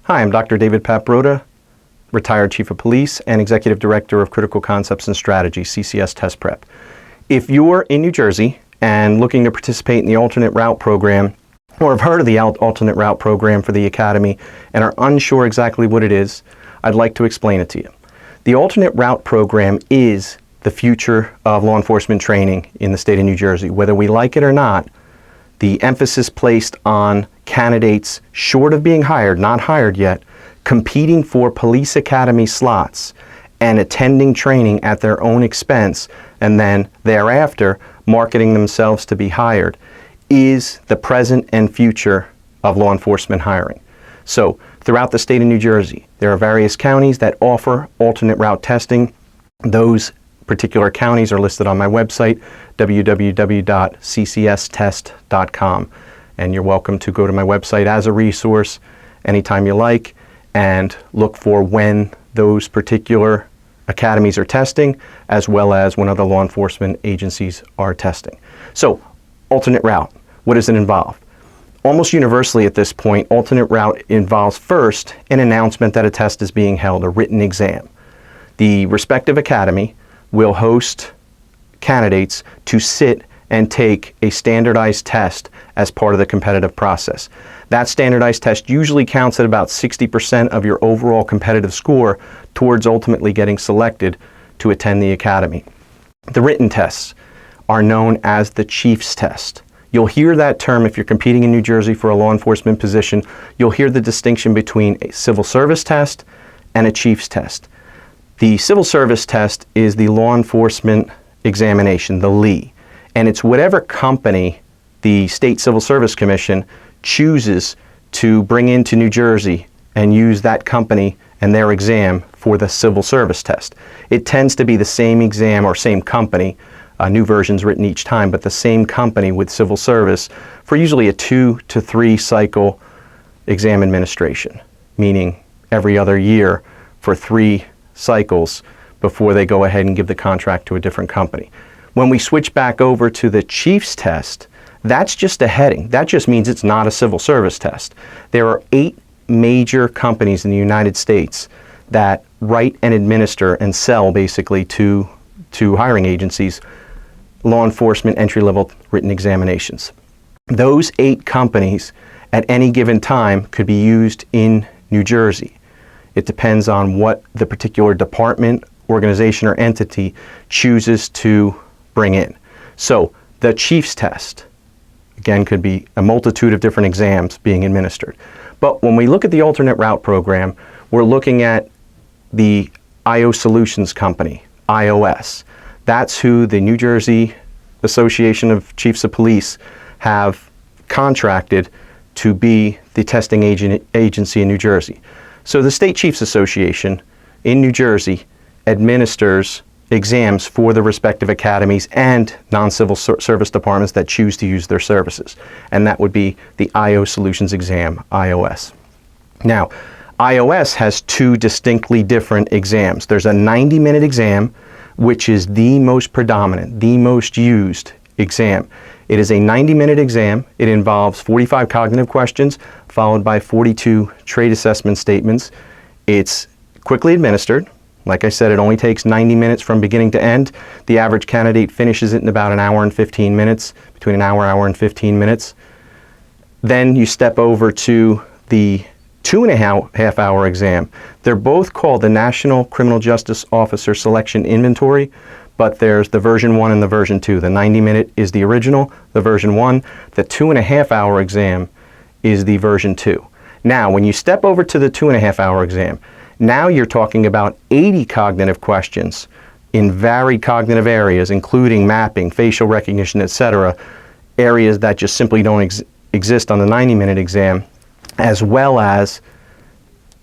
Hi, I'm Dr. David Paprota, retired Chief of Police and Executive Director of Critical Concepts and Strategy, CCS Test Prep. If you're in New Jersey and looking to participate in the alternate route program, or have heard of the alternate route program for the Academy and are unsure exactly what it is, I'd like to explain it to you. The alternate route program is the future of law enforcement training in the state of New Jersey. Whether we like it or not, the emphasis placed on candidates short of being hired, not hired yet, competing for police academy slots and attending training at their own expense, and then thereafter marketing themselves to be hired, is the present and future of law enforcement hiring. So throughout the state of New Jersey, there are various counties that offer alternate route testing. Those particular counties are listed on my website, www.ccsTest.com. And you're welcome to go to my website as a resource anytime you like and look for when those particular academies are testing, as well as when other law enforcement agencies are testing. So, alternate route, what does it involve? Almost universally at this point, alternate route involves first an announcement that a test is being held, a written exam. The respective academy will host candidates to sit and take a standardized test as part of the competitive process. That standardized test usually counts at about 60% of your overall competitive score towards ultimately getting selected to attend the academy. The written tests are known as the Chief's Test. You'll hear that term if you're competing in New Jersey for a law enforcement position. You'll hear the distinction between a civil service test and a Chief's Test. The civil service test is the law enforcement examination, the LE, and it's whatever company the State Civil Service Commission chooses to bring into New Jersey and use that company and their exam for the civil service test. It tends to be the same exam or same company, new versions written each time, but the same company with civil service for usually a 2 to 3 cycle exam administration, meaning every other year for 3 cycles before they go ahead and give the contract to a different company. When we switch back over to the Chief's Test, that's just a heading. That just means it's not a civil service test. There are 8 major companies in the United States that write and administer and sell basically to hiring agencies law enforcement entry-level written examinations. Those 8 companies at any given time could be used in New Jersey. It depends on what the particular department, organization, or entity chooses to bring in. So the Chief's Test, again, could be a multitude of different exams being administered. But when we look at the alternate route program, we're looking at the IO Solutions Company, IOS. That's who the New Jersey Association of Chiefs of Police have contracted to be the testing agency in New Jersey. So the State Chiefs Association in New Jersey administers exams for the respective academies and non-civil service departments that choose to use their services. And that would be the IO Solutions Exam, IOS. Now, IOS has 2 distinctly different exams. There's a 90-minute exam, which is the most predominant, the most used exam. It is a 90-minute exam. It involves 45 cognitive questions, followed by 42 trade assessment statements. It's quickly administered. Like I said, it only takes 90 minutes from beginning to end. The average candidate finishes it in about an hour and 15 minutes, between an hour and 15 minutes. Then you step over to the 2.5 hour exam. They're both called the National Criminal Justice Officer Selection Inventory, but there's the version 1 and the version 2. The 90-minute is the original, the version 1. The 2.5 hour exam is the version 2. Now, when you step over to the 2.5 hour exam, now you're talking about 80 cognitive questions in varied cognitive areas, including mapping, facial recognition, etc., areas that just simply don't exist on the 90-minute exam, as well as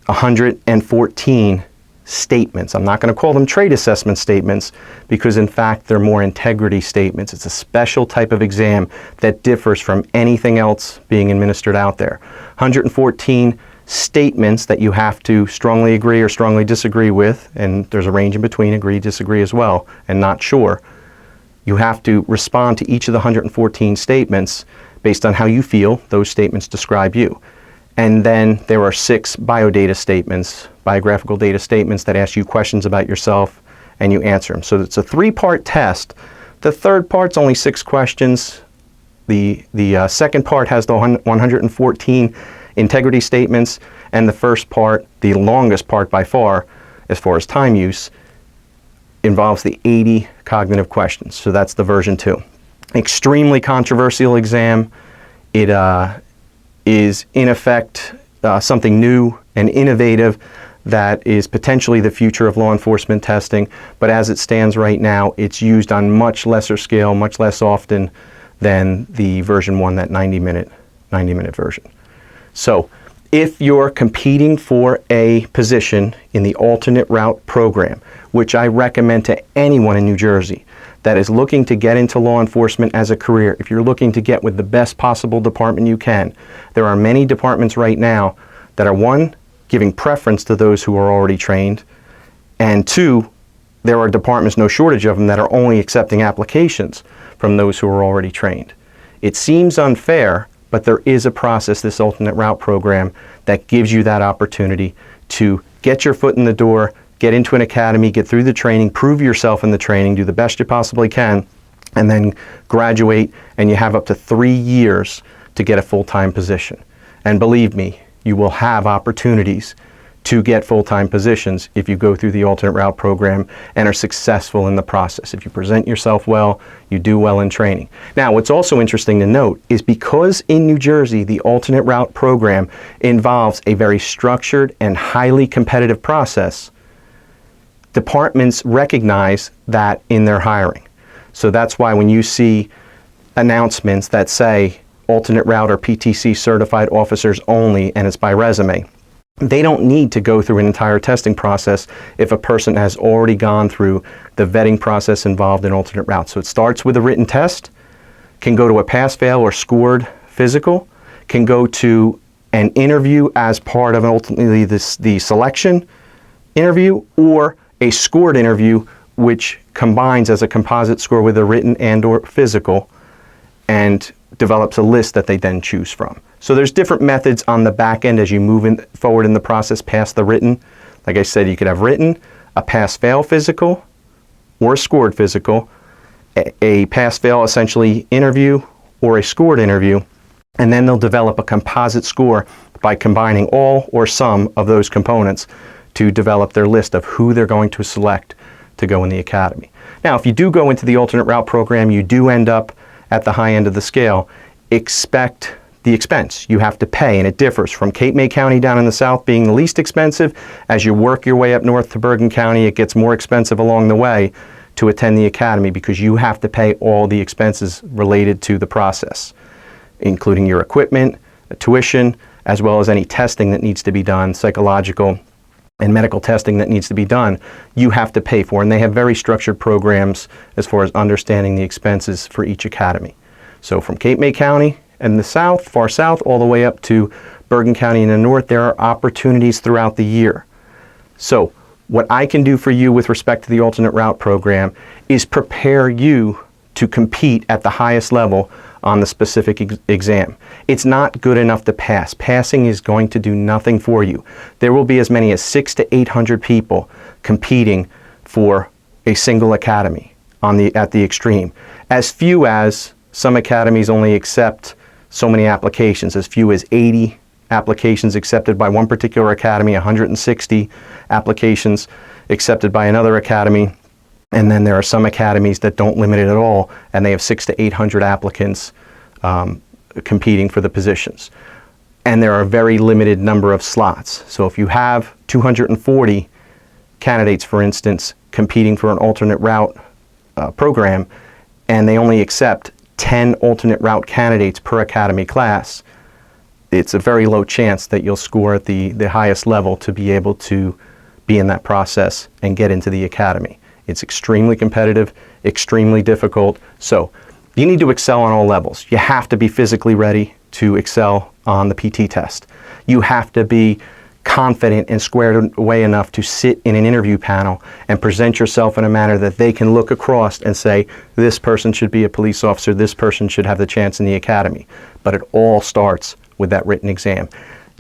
114 statements. I'm not going to call them trade assessment statements because in fact they're more integrity statements. It's a special type of exam that differs from anything else being administered out there. 114 statements that you have to strongly agree or strongly disagree with, and there's a range in between, agree, disagree as well, and not sure. You have to respond to each of the 114 statements based on how you feel those statements describe you. And then there are 6 biographical data statements that ask you questions about yourself, and you answer them. So it's a 3-part test. The third part's only 6 questions. The second part has the 114 integrity statements, and the first part, the longest part by far, as far as time use, involves the 80 cognitive questions. So that's the version 2. Extremely controversial exam. It is in effect something new and innovative that is potentially the future of law enforcement testing, but as it stands right now, it's used on much lesser scale, much less often than the version 1, that 90-minute version. So if you're competing for a position in the alternate route program, which I recommend to anyone in New Jersey that is looking to get into law enforcement as a career, if you're looking to get with the best possible department you can, there are many departments right now that are, 1, giving preference to those who are already trained, and 2, there are departments, no shortage of them, that are only accepting applications from those who are already trained. It seems unfair, but there is a process, this alternate route program, that gives you that opportunity to get your foot in the door, get into an academy, get through the training, prove yourself in the training, do the best you possibly can, and then graduate, and you have up to 3 years to get a full-time position. And believe me, you will have opportunities to get full-time positions if you go through the alternate route program and are successful in the process. If you present yourself well, you do well in training. Now, what's also interesting to note is because in New Jersey, the alternate route program involves a very structured and highly competitive process, departments recognize that in their hiring. So that's why when you see announcements that say alternate route or PTC certified officers only, and it's by resume, they don't need to go through an entire testing process if a person has already gone through the vetting process involved in alternate route. So it starts with a written test, can go to a pass-fail or scored physical, can go to an interview as part of ultimately the selection interview, or a scored interview which combines as a composite score with a written and or physical and develops a list that they then choose from. So there's different methods on the back end as you move forward in the process past the written. Like I said, you could have written, a pass-fail physical, or a scored physical, a pass-fail essentially interview, or a scored interview, and then they'll develop a composite score by combining all or some of those components to develop their list of who they're going to select to go in the academy. Now, if you do go into the alternate route program, you do end up at the high end of the scale. Expect the expense you have to pay, and it differs from Cape May County down in the south being the least expensive. As you work your way up north to Bergen County, it gets more expensive along the way to attend the academy because you have to pay all the expenses related to the process, including your equipment, tuition, as well as any testing that needs to be done, psychological and medical testing that needs to be done, you have to pay for. And they have very structured programs as far as understanding the expenses for each academy. So from Cape May County and the south, far south, all the way up to Bergen County in the north, there are opportunities throughout the year. So what I can do for you with respect to the alternate route program is prepare you to compete at the highest level on the specific exam. It's not good enough to pass. Passing is going to do nothing for you. There will be as many as 600 to 800 people competing for a single academy at the extreme. As few as some academies only accept so many applications, as few as 80 applications accepted by one particular academy, 160 applications accepted by another academy. And then there are some academies that don't limit it at all, and they have 600 to 800 applicants competing for the positions. And there are a very limited number of slots. So if you have 240 candidates, for instance, competing for an alternate route program, and they only accept 10 alternate route candidates per academy class, it's a very low chance that you'll score at the highest level to be able to be in that process and get into the academy. It's extremely competitive, extremely difficult. So you need to excel on all levels. You have to be physically ready to excel on the PT test. You have to be confident and squared away enough to sit in an interview panel and present yourself in a manner that they can look across and say, this person should be a police officer, this person should have the chance in the academy. But it all starts with that written exam.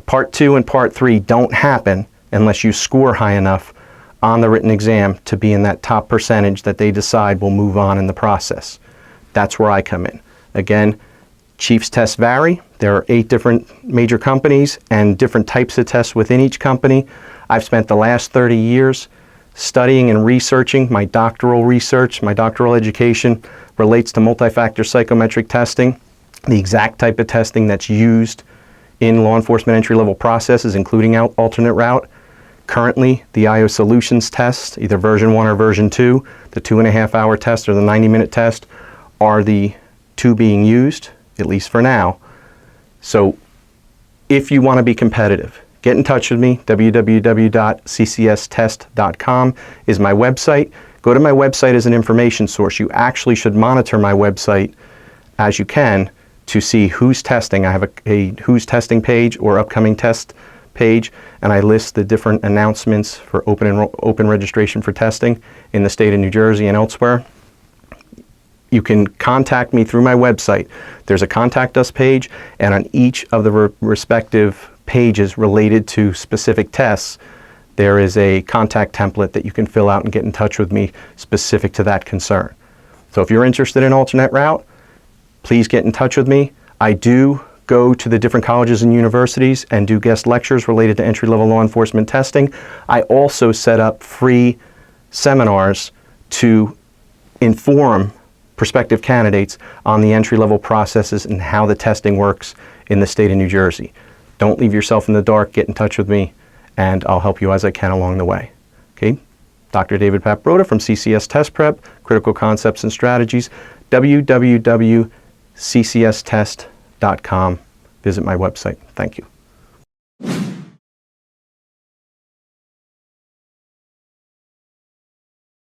Part 2 and Part 3 don't happen unless you score high enough on the written exam to be in that top percentage that they decide will move on in the process. That's where I come in. Again, Chiefs tests vary. There are 8 different major companies and different types of tests within each company. I've spent the last 30 years studying and researching. My doctoral research, my doctoral education relates to multi-factor psychometric testing, the exact type of testing that's used in law enforcement entry-level processes, including alternate route. Currently, the IO Solutions test, either version 1 or version 2, the 2.5-hour test or the 90-minute test, are the 2 being used, at least for now. So if you want to be competitive, get in touch with me. www.ccsTest.com is my website. Go to my website as an information source. You actually should monitor my website as you can to see who's testing. I have a who's testing page or upcoming test page, and I list the different announcements for open registration for testing in the state of New Jersey and elsewhere. You can contact me through my website. There's a contact us page, and on each of the respective pages related to specific tests, there is a contact template that you can fill out and get in touch with me specific to that concern. So if you're interested in alternate route, please get in touch with me. I do go to the different colleges and universities and do guest lectures related to entry-level law enforcement testing. I also set up free seminars to inform prospective candidates on the entry-level processes and how the testing works in the state of New Jersey. Don't leave yourself in the dark. Get in touch with me, and I'll help you as I can along the way. Okay? Dr. David Paprota from CCS Test Prep, Critical Concepts and Strategies, www.ccsTest.com. Visit my website. Thank you.